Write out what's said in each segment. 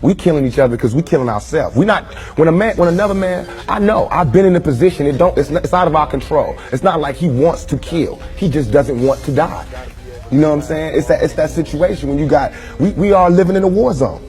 We killing each other because we killing ourselves. We not when another man. I know I've been in a position. It's out of our control. It's not like he wants to kill. He just doesn't want to die. You know what I'm saying? It's that situation when you got we are living in a war zone.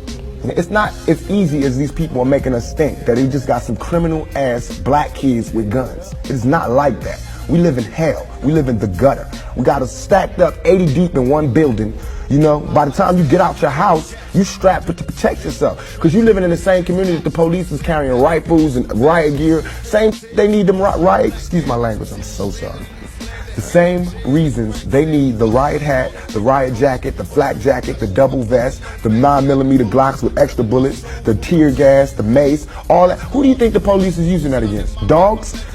It's not as easy as these people are making us think that they just got some criminal ass black kids with guns. It's not like that. We live in hell. We live in the gutter. We got us stacked up 80 deep in one building. You know, by the time you get out your house, you strapped to protect yourself. Because you living in the same community that the police is carrying rifles and riot gear. Same, they need them riot, excuse my language, I'm so sorry. The same reasons they need the riot hat, the riot jacket, the flak jacket, the double vest, the 9mm Glocks with extra bullets, the tear gas, the mace, all that. Who do you think the police is using that against? Dogs?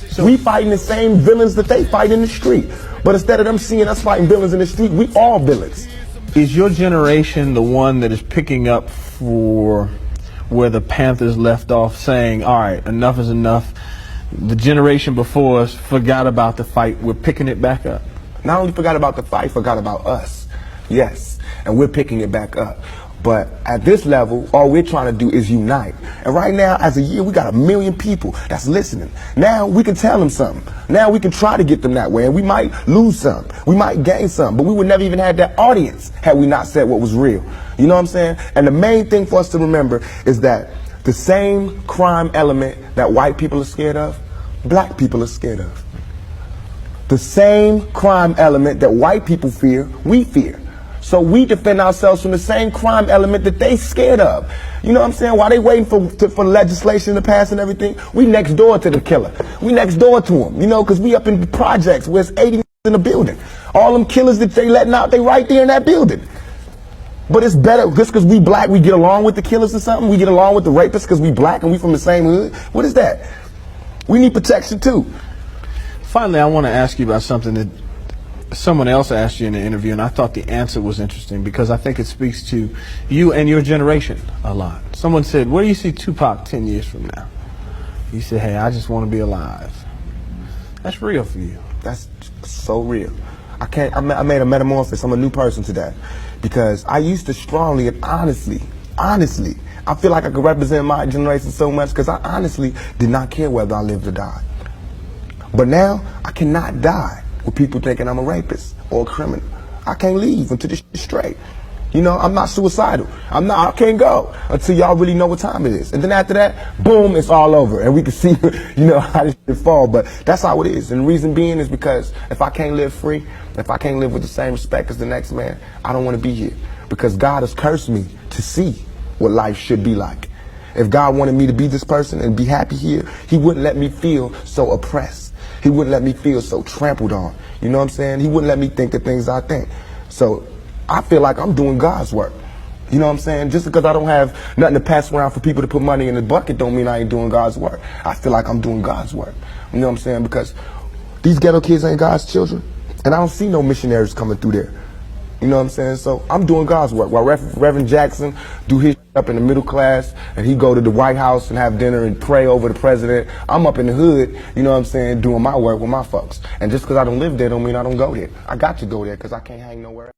So we fighting the same villains that they fight in the street. But instead of them seeing us fighting villains in the street, we all villains. Is your generation the one that is picking up for where the Panthers left off, saying, all right, enough is enough? The generation before us forgot about the fight. We're picking it back up. Not only forgot about the fight, forgot about us. Yes, and we're picking it back up. But at this level, all we're trying to do is unite. And right now, as a year, we got 1 million people that's listening. Now we can tell them something. Now we can try to get them that way. And we might lose some. We might gain some. But we would never even have that audience had we not said what was real. You know what I'm saying? And the main thing for us to remember is that the same crime element that white people are scared of, black people are scared of. The same crime element that white people fear, we fear. So we defend ourselves from the same crime element that they scared of. You know what I'm saying? While they waiting for legislation to pass and everything, we next door to the killer. We next door to him, you know, because we up in the projects where it's 80 in the building. All them killers that they letting out, they right there in that building. But it's better, just because we black, we get along with the killers or something? We get along with the rapists because we black and we from the same hood? What is that? We need protection too. Finally, I want to ask you about something that someone else asked you in the interview, and I thought the answer was interesting because I think it speaks to you and your generation a lot. Someone said, where do you see Tupac 10 years from now? You said, hey, I just want to be alive. That's real for you. That's so real. I made a metamorphosis. I'm a new person today because I used to strongly and honestly, I feel like I could represent my generation so much because I honestly did not care whether I lived or died. But now I cannot die with people thinking I'm a rapist or a criminal. I can't leave until this shit's straight. You know, I'm not suicidal. I can't go until y'all really know what time it is. And then after that, boom, it's all over. And we can see, you know, how this shit fall. But that's how it is. And the reason being is because if I can't live free, if I can't live with the same respect as the next man, I don't want to be here. Because God has cursed me to see what life should be like. If God wanted me to be this person and be happy here, he wouldn't let me feel so oppressed. He wouldn't let me feel so trampled on. You know what I'm saying? He wouldn't let me think the things I think. So I feel like I'm doing God's work. You know what I'm saying? Just because I don't have nothing to pass around for people to put money in the bucket don't mean I ain't doing God's work. I feel like I'm doing God's work. You know what I'm saying? Because these ghetto kids ain't God's children. And I don't see no missionaries coming through there. You know what I'm saying? So I'm doing God's work. While Reverend Jackson do his up in the middle class and he go to the White House and have dinner and pray over the president, I'm up in the hood, you know what I'm saying, doing my work with my folks. And just because I don't live there don't mean I don't go there. I got to go there because I can't hang nowhere else.